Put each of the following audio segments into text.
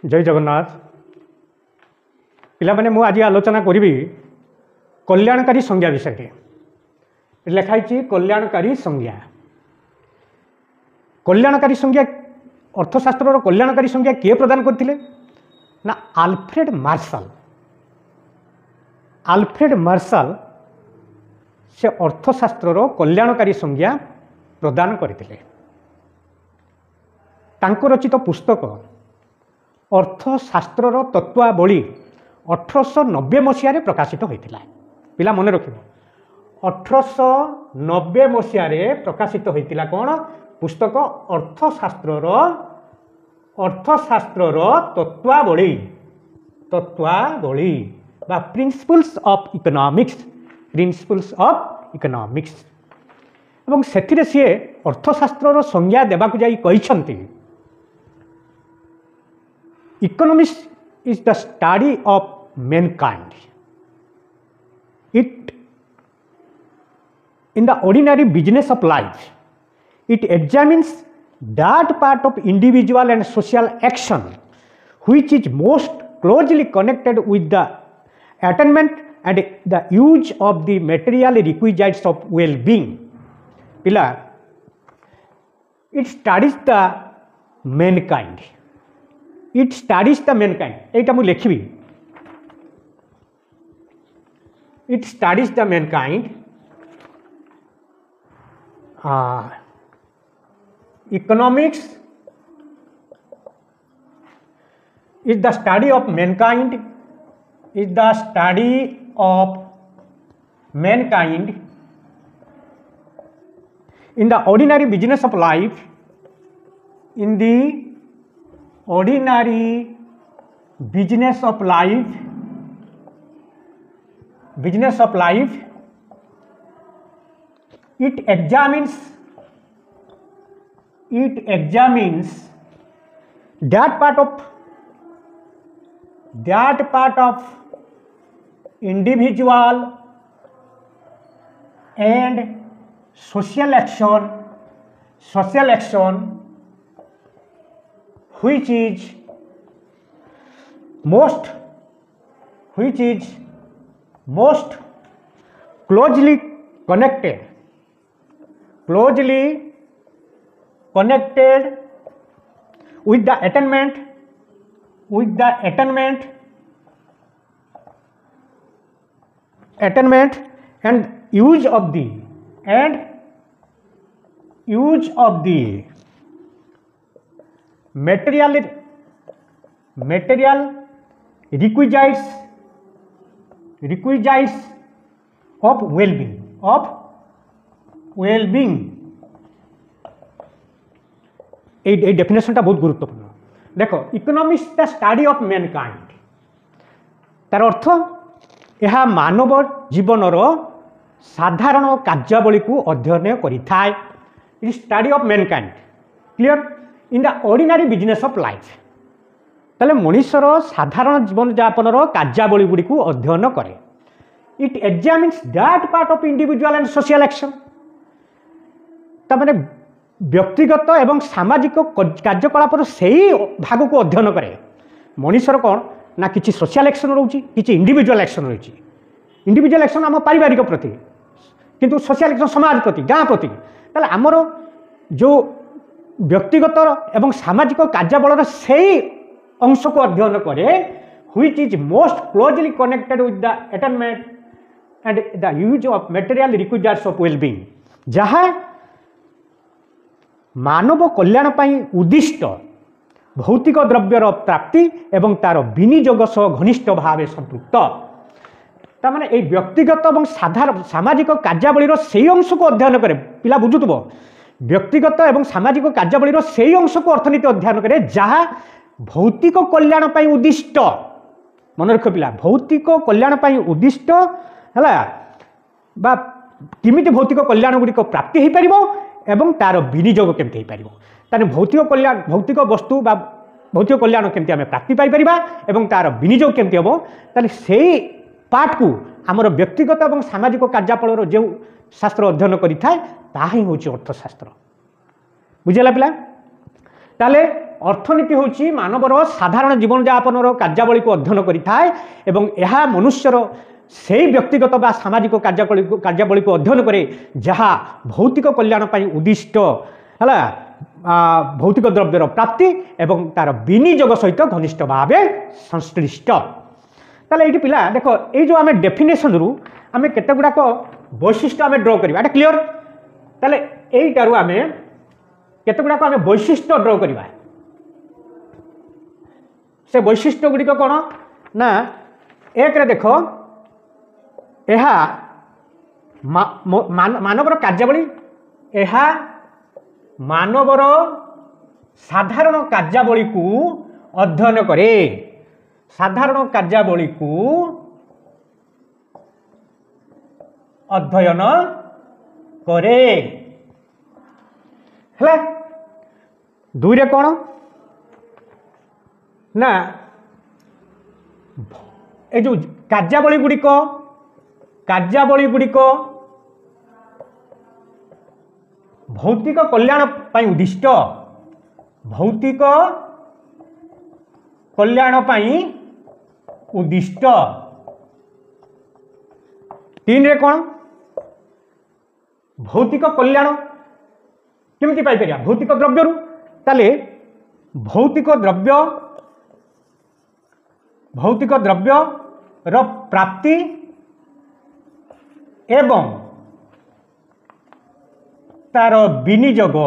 जय जगन्नाथ पिलामाने मु आज आलोचना करी कल्याणकारी संज्ञा विषय लिखाई कल्याणकारी संज्ञा। कल्याणकारी संज्ञा अर्थशास्त्र कल्याणकारी संज्ञा किए प्रदान करथिले ना आल्फ्रेड मार्शल। आल्फ्रेड मार्शल से अर्थशास्त्र कल्याणकारी संज्ञा प्रदान करथिले। तांको रचित पुस्तक अर्थशास्त्र तत्वावली 1890 मसीह प्रकाशित होता। पिला मन रख 1890 मसीह प्रकाशित होता कौन पुस्तक अर्थशास्त्र तत्वावली तत्वावली बा प्रिंसिपल्स ऑफ इकोनॉमिक्स एवं सेथिरे सी अर्थशास्त्र संज्ञा देवाक जाई कहिसंती economics is the study of mankind. It in the ordinary business of life, it examines that part of individual and social action which is most closely connected with the attainment and the use of the material requisites of well-being. Pila, it studies the mankind. It studies the mankind. एटा मु लिखी it studies the mankind. Economics is the study of mankind. Is the study of mankind in the ordinary business of life. In the ordinary business of life it examines that part of individual and social action which is most closely connected with the attainment and use of the material requisites of well-being ये definition टा बहुत गुरुत्वपूर्ण। देखो economics the study of mankind तार अर्थ यह मानव जीवनर साधारण कार्यावली को अध्ययन करिथाय। It study of mankind clear in the ordinary business of life ताले मनुष्यर साधारण जीवन यापन कार्यावली गुड़ी को अध्ययन करे। It examines that part of individual and social action तामाने व्यक्तिगत एवं सामाजिक कार्यकलापर से भाग को अध्ययन करे। मनुष्यर कौन ना किसी सोशल एक्शन रोची किसी इंडिविजुअल एक्शन रही। इंडिविजुअल एक्शन आम पारिवारिक प्रति किंतु सोशल एक्शन समाज प्रति गाँ प्रति ताले आमर जो व्यक्तिगत एवं सामाजिक कार्यावल से अंश को अध्ययन करे which is most closely connected with the attainment and the use of material requisites of well-being जहाँ मानव कल्याण पाई उद्दिष्ट भौतिक द्रव्यर प्राप्ति एवं तार विनियोग सह घनिष्ठ भाव संपृक्त तार माने व्यक्तिगत और साधारण सामाजिक कार्यावली से अंश को अध्ययन करे। पिला बुझुथबो व्यक्तिगत और सामाजिक कार्यावली से अंश को अर्थनीति अध्ययन करे जहाँ भौतिक कल्याण पाई उद्दिष्ट मन रख पिला भौतिक कल्याण पाई उद्दिष्ट है बा किमिति भौतिक कल्याण गुड़िक प्राप्ति हो पार एवं तार विनियोग केमती हो पार भौतिक वस्तु बा भौतिक कल्याण केमती आम प्राप्ति पाई एवं तार विनियोग केमती हम ताले से पार्ट को आमर व्यक्तिगत और सामाजिक कार्यापल जो शास्त्र अध्ययन करें ताही हूँ अर्थशास्त्र बुझेगा पिला। ताले अर्थनीति हूँ मानवर साधारण जीवन यापन कार्यावली को अध्ययन करें मनुष्यर से व्यक्तिगत बा सामाजिक कार्यावली को अध्ययन करे जहाँ भौतिक कल्याण उद्दिष्ट है भौतिक द्रव्यर प्राप्ति एवं तार विनियोग सहित घनिष्ठ भाव संश्लिष्ट। ताले ये पिला देख ये जो आम डेफिनेशन रु आम केते गुड़ाक वैशिष्ट्य आम ड्र करवा एटा क्लियर। ताले एटारू आम केते गुड़ाक आम वैशिष्ट्य ड्र करवा से वैशिष्ट्य गुड़िक कौन ना एक रे देख यह मानवर कार्यावली यह मानवर साधारण कार्यावली को अध्ययन करे साधारण कार्यावली को अध्ययन करे है दुई रे कौन ना ये जो कार्यावली गुड़िक भौतिक कल्याण पाई उद्दिष्ट भौतिक कल्याण पाई उद्दिष्ट। तीन रे कौन भौतिक कल्याण केमिति पाई परिया भौतिक द्रव्य रु ताले भौतिक द्रव्य र प्राप्ति एवं तार विनियोग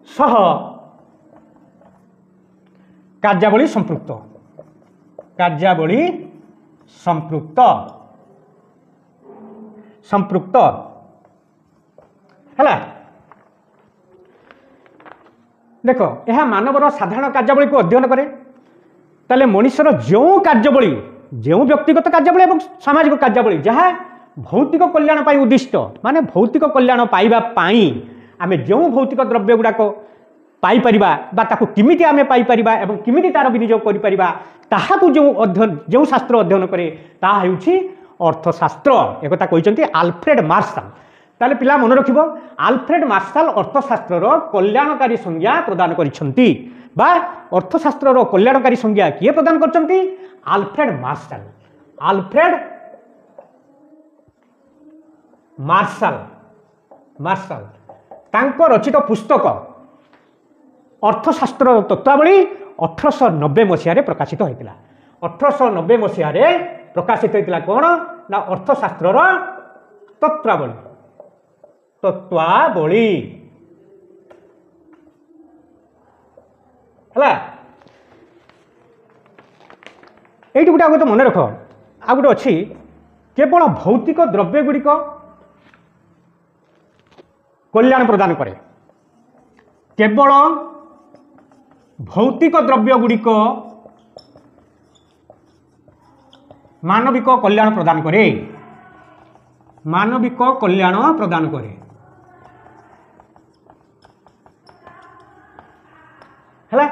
सह कार्यावली संपृक्त है देख यह मानवर साधारण कार्यावली को अध्ययन करे ताले मनुष्यर जो कार्यावली जो व्यक्तिगत कार्यावली और सामाजिक कार्यावली जहाँ भौतिक कल्याण पाई उद्दिष्ट माने भौतिक कल्याण पाइबा पाई आमे जो भौतिक द्रव्य गुड़ाक पाई परिबा बा ताको किमिति आमे पाई परिबा एवं किमिति तार विनियोग करि परिबा ताहाकु जो अध्ययन जो शास्त्र अध्ययन करे ताहा हेउछि अर्थशास्त्र एकता कहिसंती आल्फ्रेड मार्शल। ताले पिला मन रखिबो आल्फ्रेड मार्शल अर्थशास्त्र रो कल्याणकारी संज्ञा प्रदान करिसंती बा अर्थशास्त्र रो कल्याणकारी संज्ञा किए प्रदान करचंती आल्फ्रेड मार्शल तांको रचित पुस्तक अर्थशास्त्र तत्वावली 1890 मसीह प्रकाशित होता 1890 मसीह प्रकाशित होता कौन ना अर्थशास्त्र तत्वावली है ये गोटे आगे तो मन रख आ गोटे अच्छी केवल भौतिक द्रव्य गुड़िक कल्याण प्रदान करे केवल भौतिक द्रव्य गुड़िक मानविक कल्याण प्रदान करे है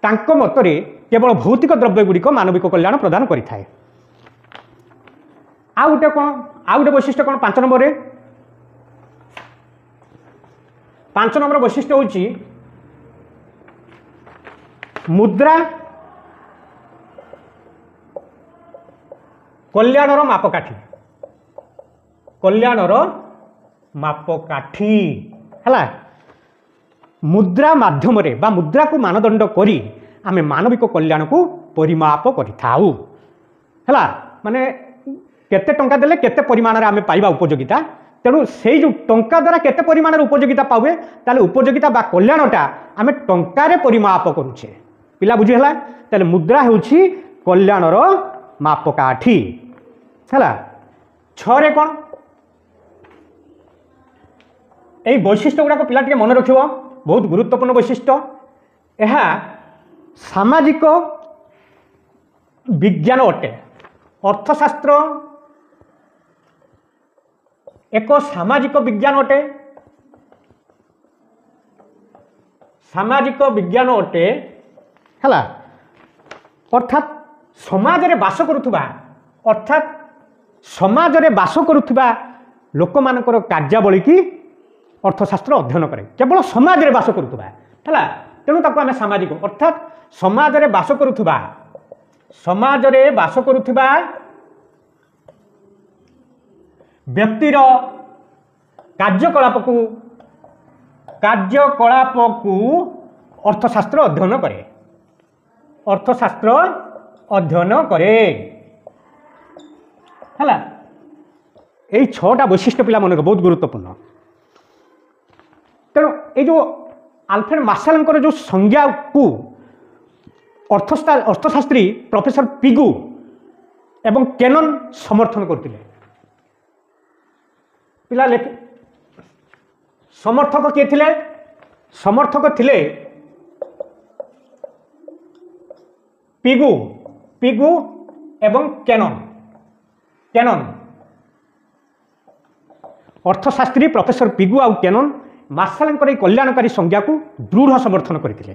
तांको मतरे केवल भौतिक द्रव्य गुड़िक मानविक कल्याण प्रदान करिथाए। आ गोटे कौन आ गोटे वैशिष्ट्य कौन 5 नंबर 5 नंबर वैशिष्ट्य होची मुद्रा कल्याणर मापकाठी है मुद्रा माध्यम रे बा मुद्रा को मानदंड करी आमे मानविक कल्याण को परिमाप करिथाउ है माने केते टंका देले केते परिमाण रे आमे पाइबा उपयोगिता तेणु से जो टंका द्वारा केते परिमाण रे उपयोगिता पावे ताले उपयोगिता बा कल्याणटा आमे टंका रे परिमाप करूछे पिला बुझी हला ताले मुद्रा हेउछि कल्याणर मापकाठी है 6 रे कोन एई वैशिष्ट्य गुडा को पिला टिके मन रखिबो बहुत गुरुत्वपूर्ण वैशिष्ट्य यह सामाजिक विज्ञान अटे अर्थशास्त्र एक सामाजिक विज्ञान अटे है अर्थात समाज रे बास करुथुबा अर्थात समाज रे बास करुथुबा लोक मानकर कार्यावली की अर्थशास्त्र अध्ययन करे केवल समाज रे बास करुवा है तेणु ताको आमे सामाजिक अर्थात समाज रे बास करुवा व्यक्तिर कार्यकलाप को अर्थशास्त्र अध्ययन करे है यही 6टा वैशिष्ट्य पिला मन बहुत गुरुत्वपूर्ण तेणु ये जो आल्फ्रेड मार्शाल जो संज्ञा को अर्थशास्त्री प्रोफेसर पिगू एवं कैनन समर्थन करते पिला समर्थक किए थिले समर्थक थिले पिगू एवं कैनन अर्थशास्त्री प्रोफेसर पिगू आउ कैनन मार्शाल कल्याणकारी संज्ञा को दृढ़ समर्थन करते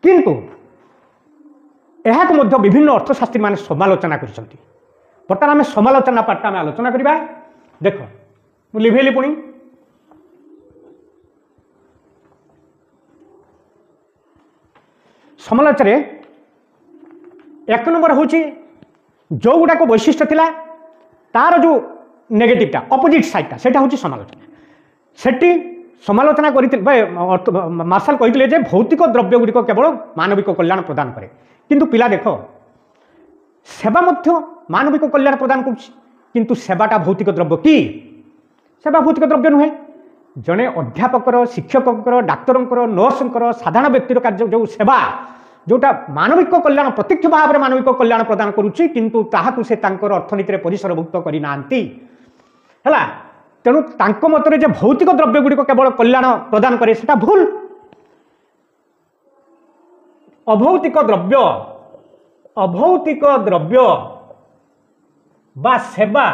किंतु यह विभिन्न अर्थशास्त्री माने समालोचना कर बर्तमान आम समालोचना पार्ट आम आलोचना करवा देख मु लिभेली पुणी समालोचना एक नंबर हूँ जो गुड़ाक वैशिष्ट्य थिला तार जो नेगेटिवटा अपोजिट साइडटा सेटा हूँ समालोचना सेठी समालोचना मार्शाल कहते भौतिक द्रव्य गुड़िक केवल मानविक कल्याण प्रदान करे किंतु पिला देख सेवा मध्य मानविक कल्याण प्रदान किंतु सेवाटा भौतिक द्रव्य कि सेवा भौतिक द्रव्य नुहे जड़े अध्यापकर शिक्षकर डाक्तर नर्सर साधारण व्यक्तिर कार्य जो सेवा जोटा मानविक कल्याण प्रत्यक्ष भाव में मानविक कल्याण प्रदान करुच्ची किंतु ताहाकु से तांकर अर्थनीति में परिसरभुक्त करना है तेणु तांको मतरे जे भौतिक द्रव्य गुड़िक केवल कल्याण प्रदान करे सेटा भूल अभौतिक द्रव्य बा सेवा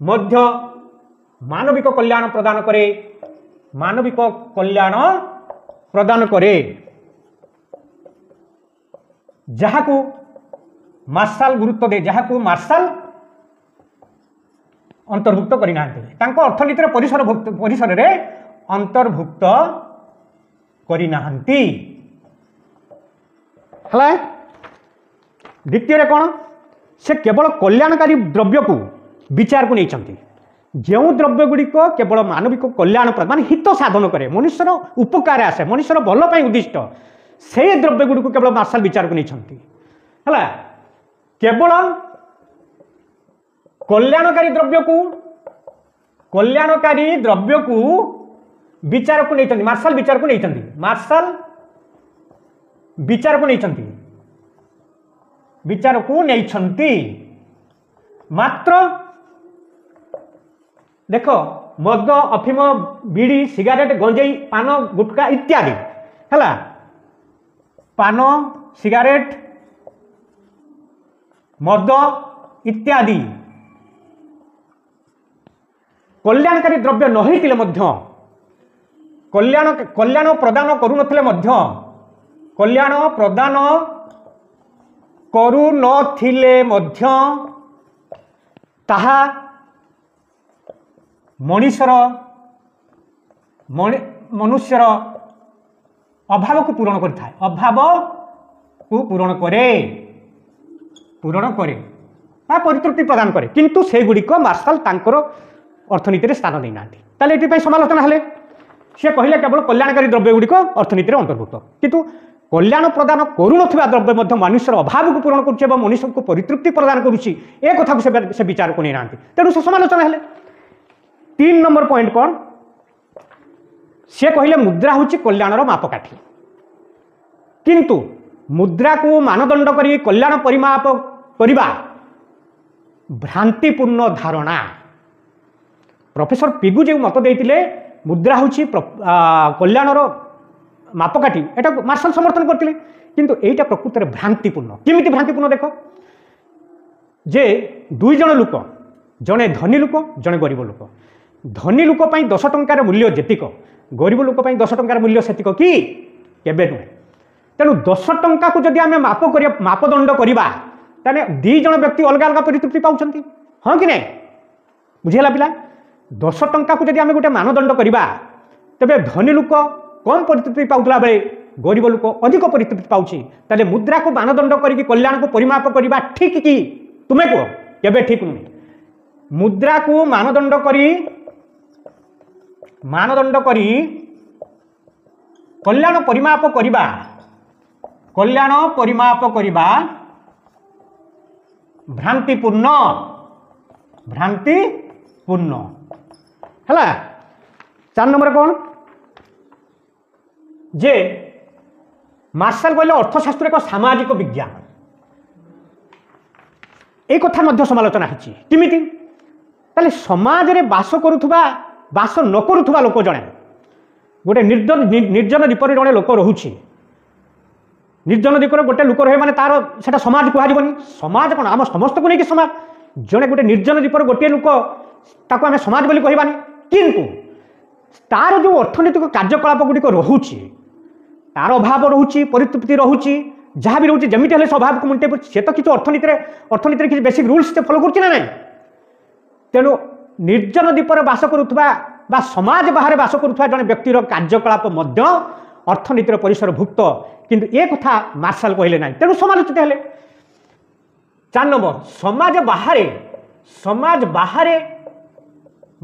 मध्य मानविक कल्याण प्रदान करे जहाकू मार्शाल गुरुत्व दे जहाकू मार्शाल अंतर्भुक्त करना अर्थनीति परिसर रे अंतर्भुक्त करना द्वितीय कौन से केवल कल्याणकारी द्रव्य को विचार को नहीं जो द्रव्य गुड़िक केवल मानविक कल्याण मान हित साधन करे मनुष्यर उपकार आसे मनुष्यर भल उद्दिष्ट से द्रव्य गुड़िक केवल मार्शाल विचार को नहीं है केवल कल्याणकारी द्रव्य को विचार को नहीं मार्शाल विचार को नहीं मात्र देख मद अफिम बीड़ी सिगारेट गंजेई पान गुटका इत्यादि है पान सिगारेट मद इत्यादि कल्याणकारी द्रव्य न होइतिले मध्य कल्याण प्रदान करुनथिले मध्य कल्याण प्रदान करुनथिले मध्य ताहा मनुष्यर अभाव को पूरण करता है अभाव को पूरण करे परितृप्ति प्रदान करे किंतु से गुड़िक मार्शाल तांकर अर्थनीति में स्थान देना ताले ये समालोचना हेले सी कहले केवल कल्याणकारी द्रव्य गुड़िक अर्थनीति में अंतर्भुक्त किंतु कल्याण प्रदान करुनथिबा द्रव्य मध्य मनुष्यर अभाव को पूरण करुच्चे और मनुष्य को परितृप्ति प्रदान करुच्ची ए कथा को से विचार को नहीं ना तेणु से समालोचना हेले 3 नंबर पॉइंट कौन सी कहले मुद्रा हूँ कल्याणर मापकाठी किंतु मुद्रा को मानदंड करी कल्याण परिमाप करवा भ्रांतिपूर्ण धारणा प्रोफेसर पिगू जो मत देते मुद्रा हूँ कल्याणर मापकाठी एटा मार्शाल समर्थन करते किंतु एटा प्रकृत में भ्रांतिपूर्ण किमिति भ्रांतिपूर्ण देख जे 2 जन लोक जड़े धनी लोक जड़े गरीब लोक धनी लोक 10 टंकार मूल्य जेतिक गरीब लोक 10 टंकार मूल्य सेतिक कि केबे नुहे तेणु 10 टंका को जदि आम मापदंड करवा ताने 2 जन व्यक्ति अलग अलग परितृप्ति पाउछंती हाँ कि नहीं बुझेला पिला 10 टंका को जदि आम गोटे मानदंड करवा तेरे धनी लोक कम परितृप्ति पाउला बेले गरीब लोक अधिक परितृप्ति पाउछि ताले मुद्रा को मानदंड करके कल्याण को परिमाप करवा ठीक कि तुम्हें कह केबे ठीक नुहे मुद्रा को मानदंड करी कल्याण परिमाप करवा भ्रांतिपूर्ण है 4 नंबर कौन जे मार्शल कहले अर्थशास्त्र एक सामाजिक विज्ञान एक कथा मध्य समालोचना है किमिति ताले समाज रे बास करुथुबा बास न करुथुबा लोक जणे गोटे निर्जन द्वीपर जड़े लोक रोचे निर्जन द्वीपर गोटे लोक रहे माने तार सेटा समाज कहबनी समाज कौन आम समस्त को लेकिन समाज जड़े गोटे निर्जन द्वीपर गोटे लोक ताको आम समाज बोली कहबानी किंतु तार जो अर्थनैतिक कार्यकलाप गुड़िक रोचे तार अभाव रोचे परितृप्ति रोचे जहाँ भी रोचे जमीटे हेल्ले अभाव को मुंटे सी तो किसी अर्थनीति किसी बेसिक रूल्स फॉलो करना ना तेणु निर्जन द्वीपर बास करुवा समाज बाहर बास करुवा जड़े व्यक्तिर कार्यकलाप अर्थनीतिर परिसरभुक्त किंतु ए कथा मार्शल कहले ना तेणु समालोचित हेले 4 नंबर समाज बाहर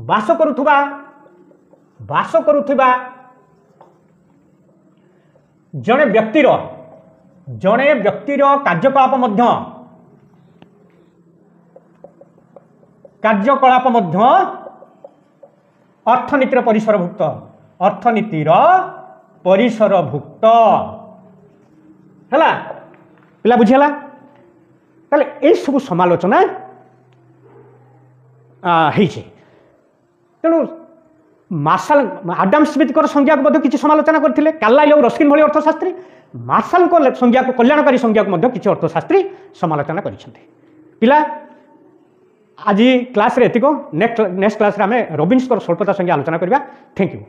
बास करुवा जड़े व्यक्तिर कार्यकलाप अर्थनीतिर परिसरभुक्त है पिला बुझीगला ताले ए सब समालोचना तेणु मार्शल आडम स्मिथ संज्ञा को किसी समालोचना करते कार्लाइल और रस्किन भली अर्थशास्त्री मार्शल को संज्ञा को कल्याणकारी संज्ञा को किसी अर्थशास्त्री समालोचना करिसेंते आज क्लास रे एतिको नेक्स्ट क्लास रे आमे रॉबिन्स स्वल्पता संज्ञा आलोचना करबा थैंक यू।